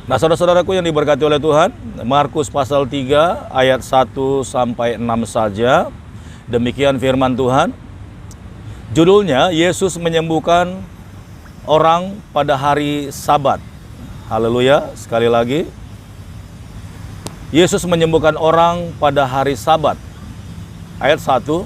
Nah, saudara-saudaraku yang diberkati oleh Tuhan, Markus pasal 3 ayat 1 sampai 6 saja. Demikian firman Tuhan. Judulnya, Yesus menyembuhkan orang pada hari Sabat. Haleluya, sekali lagi. Yesus menyembuhkan orang pada hari Sabat. Ayat 1.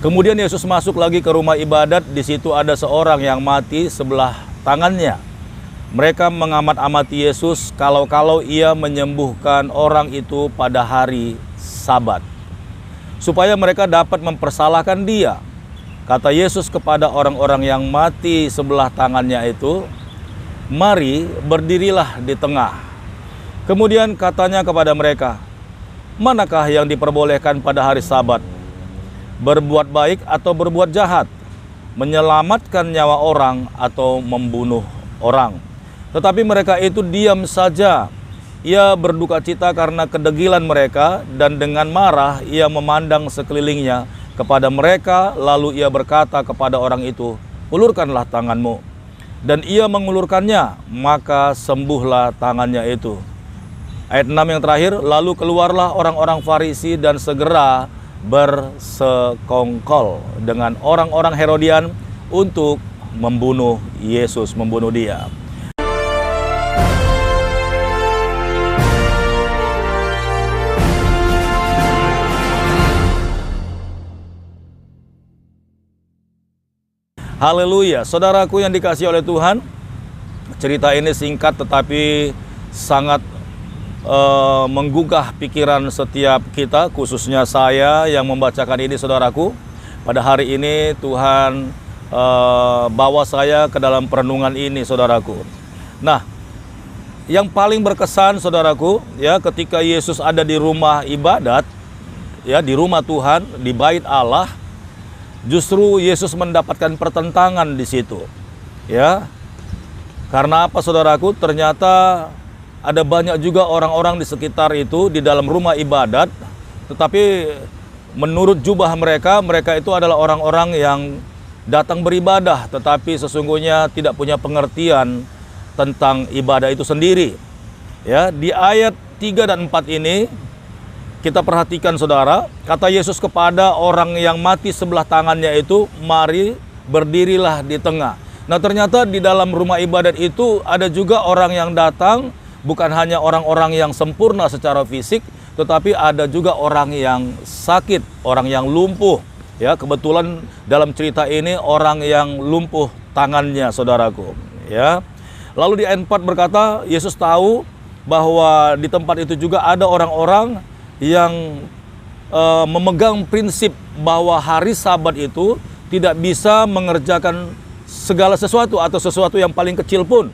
Kemudian Yesus masuk lagi ke rumah ibadat, di situ ada seorang yang mati sebelah tangannya. Mereka mengamat-amati Yesus kalau ia menyembuhkan orang itu pada hari Sabat, supaya mereka dapat mempersalahkan dia. Kata Yesus kepada orang-orang yang mati sebelah tangannya itu, "Mari berdirilah di tengah." Kemudian katanya kepada mereka, "Manakah yang diperbolehkan pada hari Sabat? Berbuat baik atau berbuat jahat? Menyelamatkan nyawa orang atau membunuh orang?" Tetapi mereka itu diam saja. Ia berduka cita karena kedegilan mereka, dan dengan marah ia memandang sekelilingnya kepada mereka, lalu ia berkata kepada orang itu, "Ulurkanlah tanganmu." Dan ia mengulurkannya, maka sembuhlah tangannya itu. Ayat 6 yang terakhir, lalu keluarlah orang-orang Farisi dan segera bersekongkol dengan orang-orang Herodian untuk membunuh Yesus, membunuh dia. Haleluya, saudaraku yang dikasihi oleh Tuhan, cerita ini singkat tetapi sangat menggugah pikiran setiap kita, khususnya saya yang membacakan ini, saudaraku. Pada hari ini Tuhan bawa saya ke dalam perenungan ini, saudaraku. Nah, yang paling berkesan, saudaraku, ya, ketika Yesus ada di rumah ibadat, ya, di rumah Tuhan, di bait Allah, justru Yesus mendapatkan pertentangan di situ, ya. Karena apa, saudaraku? Ternyata ada banyak juga orang-orang di sekitar itu di dalam rumah ibadat, tetapi menurut jubah mereka itu adalah orang-orang yang datang beribadah, tetapi sesungguhnya tidak punya pengertian tentang ibadah itu sendiri. Ya, di ayat 3 dan 4 ini kita perhatikan, saudara, kata Yesus kepada orang yang mati sebelah tangannya itu, "Mari berdirilah di tengah." Nah, ternyata di dalam rumah ibadat itu ada juga orang yang datang, bukan hanya orang-orang yang sempurna secara fisik, tetapi ada juga orang yang sakit, orang yang lumpuh. Ya, kebetulan dalam cerita ini orang yang lumpuh tangannya, saudaraku. Ya. Lalu di ayat 4 berkata, Yesus tahu bahwa di tempat itu juga ada orang-orang yang memegang prinsip bahwa hari Sabat itu tidak bisa mengerjakan segala sesuatu atau sesuatu yang paling kecil pun,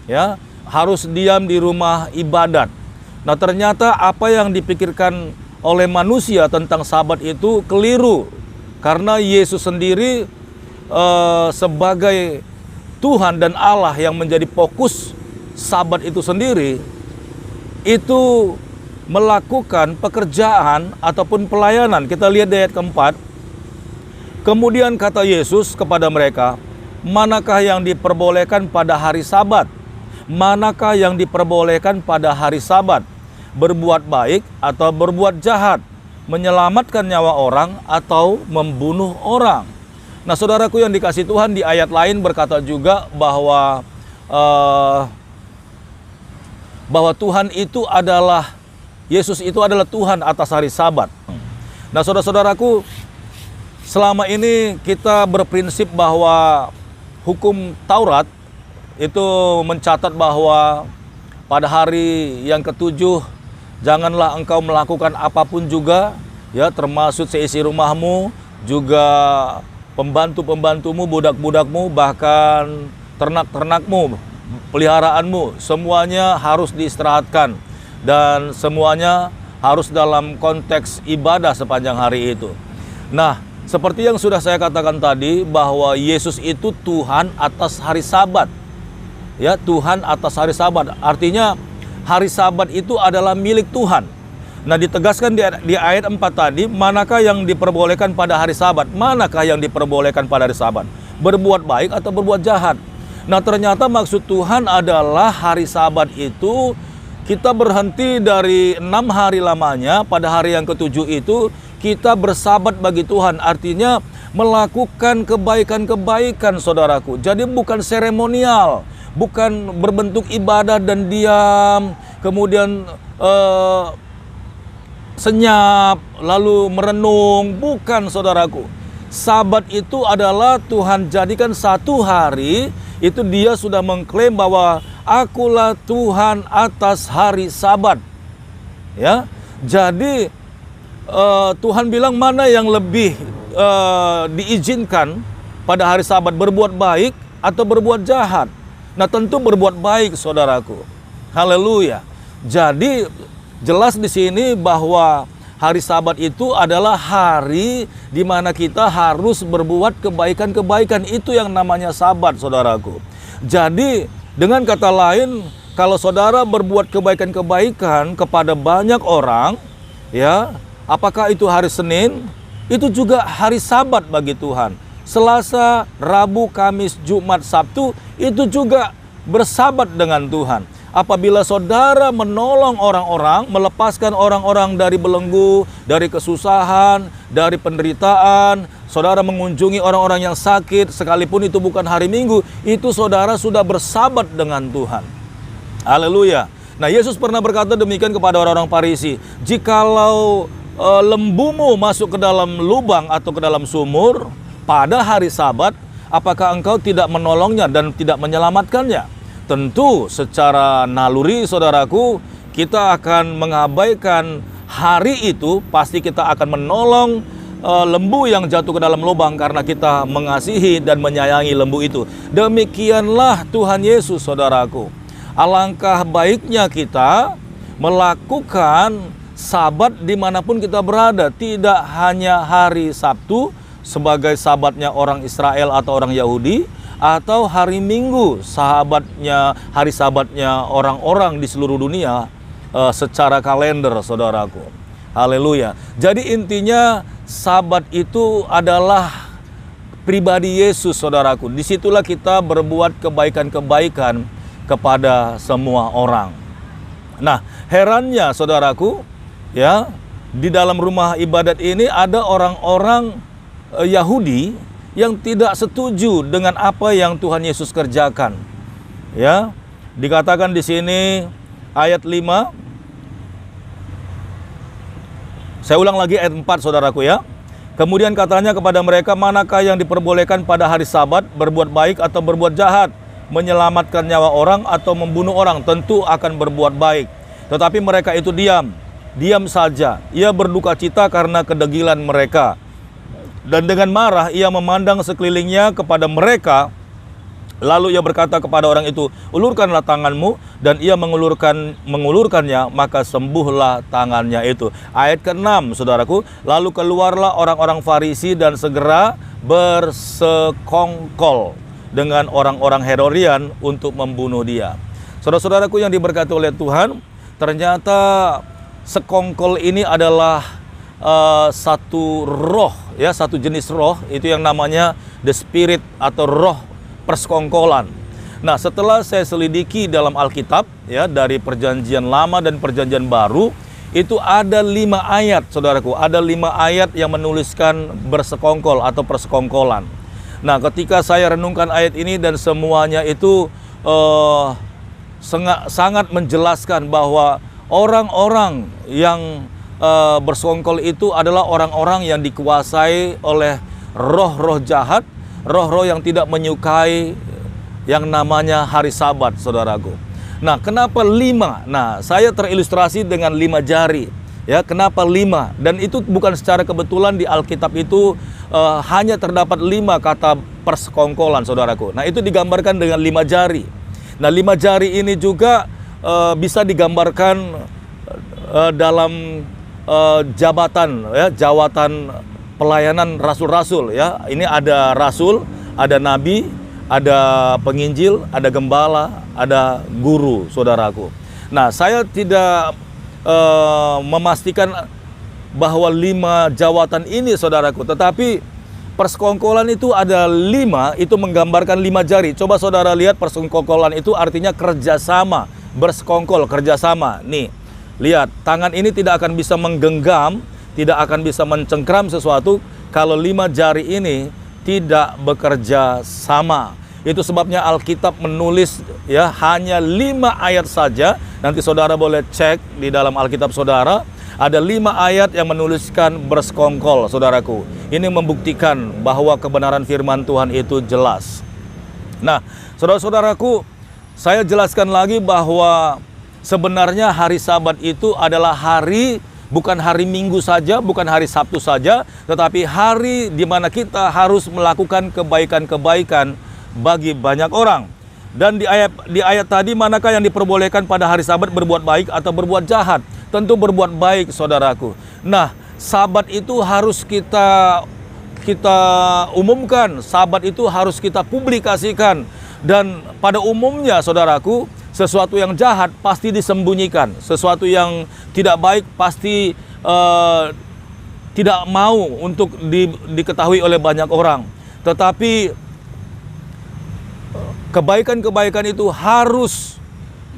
ya, harus diam di rumah ibadat. Nah, ternyata apa yang dipikirkan oleh manusia tentang Sabat itu keliru, karena Yesus sendiri sebagai Tuhan dan Allah yang menjadi fokus Sabat itu sendiri, itu melakukan pekerjaan ataupun pelayanan. Kita lihat di ayat keempat. Kemudian kata Yesus kepada mereka, "Manakah yang diperbolehkan pada hari Sabat? Manakah yang diperbolehkan pada hari Sabat? Berbuat baik atau berbuat jahat? Menyelamatkan nyawa orang atau membunuh orang?" Nah, saudaraku yang dikasihi Tuhan, di ayat lain berkata juga bahwa Tuhan itu adalah, Yesus itu adalah Tuhan atas hari Sabat. Nah, saudara-saudaraku, selama ini kita berprinsip bahwa hukum Taurat itu mencatat bahwa pada hari yang ketujuh janganlah engkau melakukan apapun juga, ya, termasuk seisi rumahmu, juga pembantu-pembantumu, budak-budakmu, bahkan ternak-ternakmu, peliharaanmu, semuanya harus diistirahatkan. Dan semuanya harus dalam konteks ibadah sepanjang hari itu. Nah, seperti yang sudah saya katakan tadi, bahwa Yesus itu Tuhan atas hari Sabat. Ya, Tuhan atas hari Sabat. Artinya hari Sabat itu adalah milik Tuhan. Nah, ditegaskan di ayat 4 tadi, manakah yang diperbolehkan pada hari Sabat? Manakah yang diperbolehkan pada hari Sabat? Berbuat baik atau berbuat jahat? Nah, ternyata maksud Tuhan adalah hari Sabat itu kita berhenti dari 6 hari lamanya, pada hari yang ketujuh itu kita bersabat bagi Tuhan. Artinya melakukan kebaikan-kebaikan, saudaraku. Jadi bukan seremonial, bukan berbentuk ibadah dan diam, kemudian senyap, lalu merenung. Bukan, saudaraku. Sabat itu adalah Tuhan jadikan satu hari, itu dia sudah mengklaim bahwa akulah Tuhan atas hari Sabat. Ya, jadi Tuhan bilang mana yang lebih diizinkan pada hari Sabat, berbuat baik atau berbuat jahat? Nah, tentu berbuat baik, saudaraku. Haleluya. Jadi jelas di sini bahwa hari Sabat itu adalah hari di mana kita harus berbuat kebaikan-kebaikan. Itu yang namanya Sabat, saudaraku. Jadi dengan kata lain, kalau saudara berbuat kebaikan-kebaikan kepada banyak orang, ya, apakah itu hari Senin, itu juga hari Sabat bagi Tuhan. Selasa, Rabu, Kamis, Jumat, Sabtu, itu juga bersabat dengan Tuhan. Apabila saudara menolong orang-orang, melepaskan orang-orang dari belenggu, dari kesusahan, dari penderitaan, saudara mengunjungi orang-orang yang sakit, sekalipun itu bukan hari Minggu, itu saudara sudah bersabat dengan Tuhan. Haleluya. Nah, Yesus pernah berkata demikian kepada orang-orang Farisi, jikalau lembumu masuk ke dalam lubang atau ke dalam sumur pada hari Sabat, apakah engkau tidak menolongnya dan tidak menyelamatkannya? Tentu secara naluri, saudaraku, kita akan mengabaikan hari itu. Pasti kita akan menolong lembu yang jatuh ke dalam lubang karena kita mengasihi dan menyayangi lembu itu. Demikianlah Tuhan Yesus, saudaraku. Alangkah baiknya kita melakukan Sabat dimanapun kita berada. Tidak hanya hari Sabtu sebagai sabatnya orang Israel atau orang Yahudi, atau hari Minggu hari sabatnya orang-orang di seluruh dunia secara kalender, saudaraku. Haleluya. Jadi intinya Sabat itu adalah pribadi Yesus, saudaraku. Disitulah kita berbuat kebaikan-kebaikan kepada semua orang. Nah, herannya, saudaraku, ya, di dalam rumah ibadat ini ada orang-orang Yahudi yang tidak setuju dengan apa yang Tuhan Yesus kerjakan. Ya, dikatakan di sini ayat 5. Saya ulang lagi ayat 4, saudaraku, ya. Kemudian katanya kepada mereka, manakah yang diperbolehkan pada hari Sabat, berbuat baik atau berbuat jahat, menyelamatkan nyawa orang atau membunuh orang? Tentu akan berbuat baik. Tetapi mereka itu diam saja. Ia berduka cita karena kedegilan mereka. Dan dengan marah ia memandang sekelilingnya kepada mereka. Lalu ia berkata kepada orang itu, ulurkanlah tanganmu. Dan ia mengulurkannya, maka sembuhlah tangannya itu. Ayat ke-6, saudaraku. Lalu keluarlah orang-orang Farisi dan segera bersekongkol dengan orang-orang Herodian untuk membunuh dia. Saudara-saudaraku yang diberkati oleh Tuhan, ternyata sekongkol ini adalah satu roh, ya, satu jenis roh, itu yang namanya the spirit atau roh persekongkolan. Nah, setelah saya selidiki dalam Alkitab, ya, dari Perjanjian Lama dan Perjanjian Baru, itu ada 5 ayat, saudaraku, ada 5 ayat yang menuliskan bersekongkol atau persekongkolan. Nah, ketika saya renungkan ayat ini dan semuanya itu sangat menjelaskan bahwa orang-orang yang bersekongkol itu adalah orang-orang yang dikuasai oleh roh-roh jahat, roh-roh yang tidak menyukai yang namanya hari Sabat, saudaraku. Nah, kenapa 5? Nah, saya terilustrasi dengan 5 jari. Ya, kenapa 5? Dan itu bukan secara kebetulan di Alkitab itu hanya terdapat 5 kata persekongkolan, saudaraku. Nah, itu digambarkan dengan 5 jari. Nah, 5 jari ini juga bisa digambarkan dalam jabatan, ya, jawatan pelayanan rasul-rasul, ya. Ini ada rasul, ada nabi, ada penginjil, ada gembala, ada guru, saudaraku. Nah, saya tidak memastikan bahwa 5 jawatan ini, saudaraku, tetapi Persekongkolan itu ada 5, itu menggambarkan 5 jari. Coba saudara lihat, persekongkolan itu artinya kerjasama, bersekongkol, kerjasama. Nih, lihat, tangan ini tidak akan bisa menggenggam, tidak akan bisa mencengkram sesuatu kalau 5 jari ini tidak bekerja sama. Itu sebabnya Alkitab menulis ya hanya 5 ayat saja. Nanti saudara boleh cek di dalam Alkitab saudara. Ada 5 ayat yang menuliskan bersekongkol, saudaraku. Ini membuktikan bahwa kebenaran firman Tuhan itu jelas. Nah, saudara-saudaraku, saya jelaskan lagi bahwa sebenarnya hari Sabat itu adalah hari, bukan hari Minggu saja, bukan hari Sabtu saja, tetapi hari di mana kita harus melakukan kebaikan-kebaikan bagi banyak orang. Dan di ayat tadi, manakah yang diperbolehkan pada hari Sabat, berbuat baik atau berbuat jahat? Tentu berbuat baik, saudaraku. Nah, Sabat itu harus kita umumkan, Sabat itu harus kita publikasikan. Dan pada umumnya, saudaraku, sesuatu yang jahat pasti disembunyikan, sesuatu yang tidak baik pasti tidak mau untuk diketahui oleh banyak orang. Tetapi kebaikan-kebaikan itu harus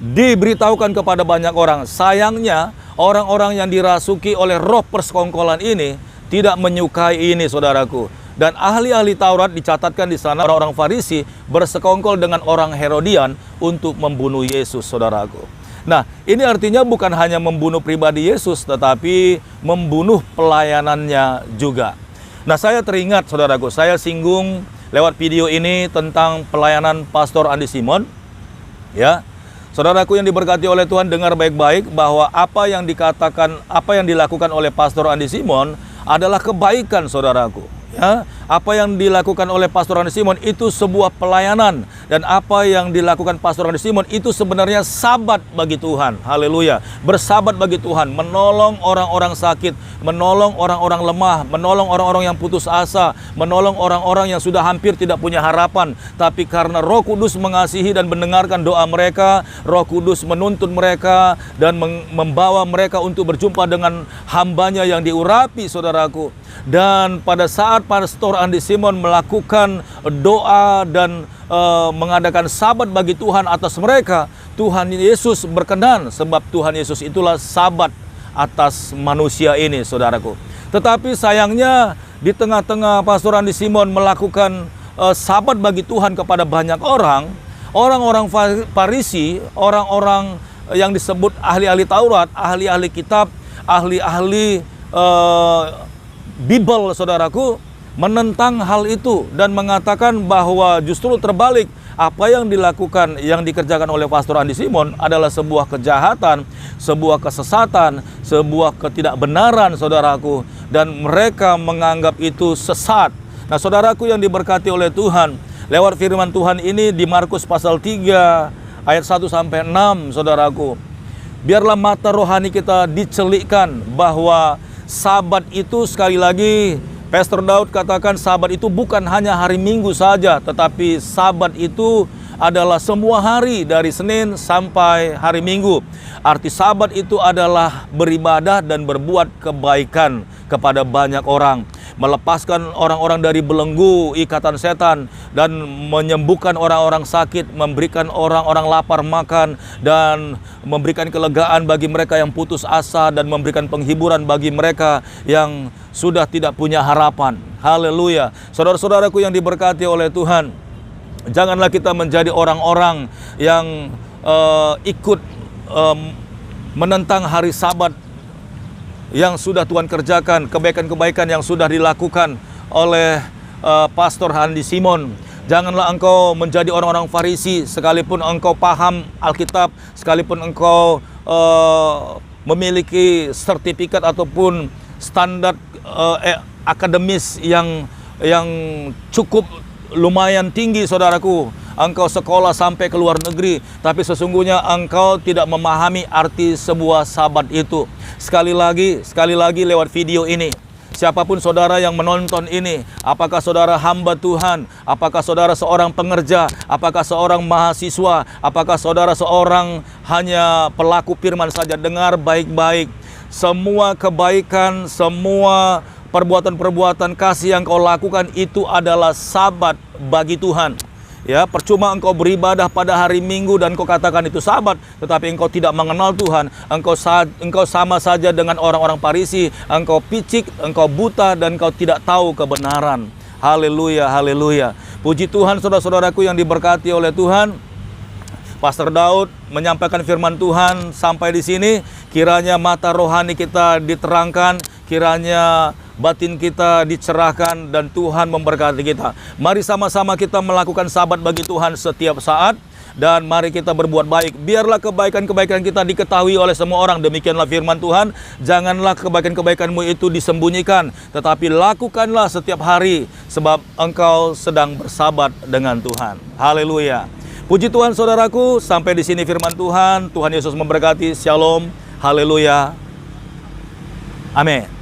diberitahukan kepada banyak orang. Sayangnya, orang-orang yang dirasuki oleh roh persekongkolan ini tidak menyukai ini, saudaraku. Dan ahli-ahli Taurat dicatatkan di sana, orang-orang Farisi bersekongkol dengan orang Herodian untuk membunuh Yesus, saudaraku. Nah, ini artinya bukan hanya membunuh pribadi Yesus, tetapi membunuh pelayanannya juga. Nah, saya teringat, saudaraku, saya singgung lewat video ini tentang pelayanan Pastor Andi Simon. Ya, saudaraku yang diberkati oleh Tuhan, dengar baik-baik bahwa apa yang dilakukan oleh Pastor Andi Simon adalah kebaikan, saudaraku. Ya, apa yang dilakukan oleh Pastor Andi Simon itu sebuah pelayanan, dan apa yang dilakukan Pastor Andi Simon itu sebenarnya sabat bagi Tuhan. Haleluya. Bersabat bagi Tuhan, menolong orang-orang sakit, menolong orang-orang lemah, menolong orang-orang yang putus asa, menolong orang-orang yang sudah hampir tidak punya harapan. Tapi karena Roh Kudus mengasihi dan mendengarkan doa mereka, Roh Kudus menuntun mereka dan membawa mereka untuk berjumpa dengan hambanya yang diurapi, saudaraku. Dan pada saat Pastor Andi Simon melakukan doa dan mengadakan sabat bagi Tuhan atas mereka, Tuhan Yesus berkenan, sebab Tuhan Yesus itulah sabat atas manusia ini, saudaraku. Tetapi sayangnya di tengah-tengah Pastor Andi Simon melakukan sabat bagi Tuhan kepada banyak orang, orang-orang Farisi, orang-orang yang disebut ahli-ahli Taurat, ahli-ahli kitab, ahli-ahli Bible, saudaraku, menentang hal itu dan mengatakan bahwa justru terbalik, apa yang dilakukan, yang dikerjakan oleh Pastor Andi Simon adalah sebuah kejahatan, sebuah kesesatan, sebuah ketidakbenaran, saudaraku, dan mereka menganggap itu sesat. Nah, saudaraku yang diberkati oleh Tuhan, lewat firman Tuhan ini di Markus pasal 3 ayat 1 sampai 6, saudaraku, biarlah mata rohani kita dicelikkan bahwa Sabat itu, sekali lagi, Pastor Daud katakan Sabat itu bukan hanya hari Minggu saja, tetapi Sabat itu adalah semua hari dari Senin sampai hari Minggu. Arti Sabat itu adalah beribadah dan berbuat kebaikan kepada banyak orang, melepaskan orang-orang dari belenggu ikatan setan, dan menyembuhkan orang-orang sakit, memberikan orang-orang lapar makan, dan memberikan kelegaan bagi mereka yang putus asa, dan memberikan penghiburan bagi mereka yang sudah tidak punya harapan. Haleluya. Saudara-saudaraku yang diberkati oleh Tuhan, janganlah kita menjadi orang-orang yang ikut menentang hari Sabat yang sudah Tuhan kerjakan, kebaikan-kebaikan yang sudah dilakukan oleh Pastor Andi Simon. Janganlah engkau menjadi orang-orang Farisi, sekalipun engkau paham Alkitab, sekalipun engkau memiliki sertifikat ataupun standar akademis yang cukup lumayan tinggi, saudaraku. Engkau sekolah sampai ke luar negeri, tapi sesungguhnya engkau tidak memahami arti sebuah sabat itu. Sekali lagi lewat video ini, siapapun saudara yang menonton ini, apakah saudara hamba Tuhan, apakah saudara seorang pengerja, apakah seorang mahasiswa, apakah saudara seorang hanya pelaku firman saja, dengar baik-baik. Semua kebaikan, semua perbuatan-perbuatan kasih yang kau lakukan itu adalah sabat bagi Tuhan. Ya, percuma engkau beribadah pada hari Minggu dan kau katakan itu sabat, tetapi engkau tidak mengenal Tuhan. Engkau sama saja dengan orang-orang Farisi. Engkau picik, engkau buta, dan engkau tidak tahu kebenaran. Haleluya, haleluya. Puji Tuhan, saudara-saudaraku yang diberkati oleh Tuhan. Pastor Daud menyampaikan firman Tuhan sampai di sini. Kiranya mata rohani kita diterangkan, kiranya batin kita dicerahkan, dan Tuhan memberkati kita. Mari sama-sama kita melakukan sabat bagi Tuhan setiap saat, dan mari kita berbuat baik. Biarlah kebaikan-kebaikan kita diketahui oleh semua orang. Demikianlah firman Tuhan. Janganlah kebaikan-kebaikanmu itu disembunyikan, tetapi lakukanlah setiap hari, sebab engkau sedang bersabat dengan Tuhan. Haleluya. Puji Tuhan, saudaraku. Sampai di sini firman Tuhan. Tuhan Yesus memberkati. Shalom. Haleluya. Amin.